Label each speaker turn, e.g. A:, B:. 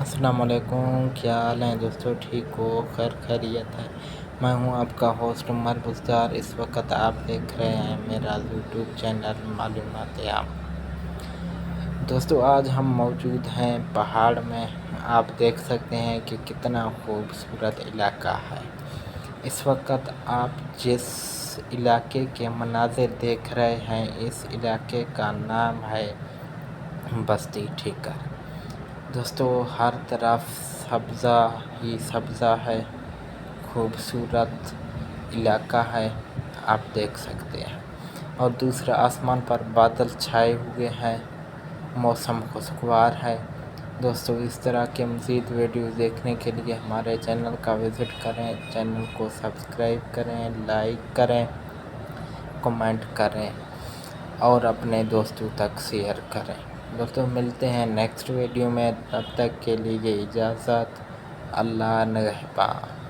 A: السلام علیکم، کیا حال ہیں دوستو؟ ٹھیک ہو؟ خیریت ہے؟ میں ہوں آپ کا ہوسٹ عمر بزدار۔ اس وقت آپ دیکھ رہے ہیں میرا یوٹیوب چینل معلومات عام۔ دوستو آج ہم موجود ہیں پہاڑ میں۔ آپ دیکھ سکتے ہیں کہ کتنا خوبصورت علاقہ ہے۔ اس وقت آپ جس علاقے کے مناظر دیکھ رہے ہیں، اس علاقے کا نام ہے بستی ٹھیکر۔ دوستو ہر طرف سبزہ ہی سبزہ ہے، خوبصورت علاقہ ہے، آپ دیکھ سکتے ہیں۔ اور دوسرا آسمان پر بادل چھائے ہوئے ہیں، موسم خوشگوار ہے۔ دوستو اس طرح کے مزید ویڈیوز دیکھنے کے لیے ہمارے چینل کا وزٹ کریں، چینل کو سبسکرائب کریں، لائک کریں، کمنٹ کریں اور اپنے دوستوں تک شیئر کریں۔ دوستو ملتے ہیں نیکسٹ ویڈیو میں، تب تک کے لیے اجازت، اللہ نگہبان۔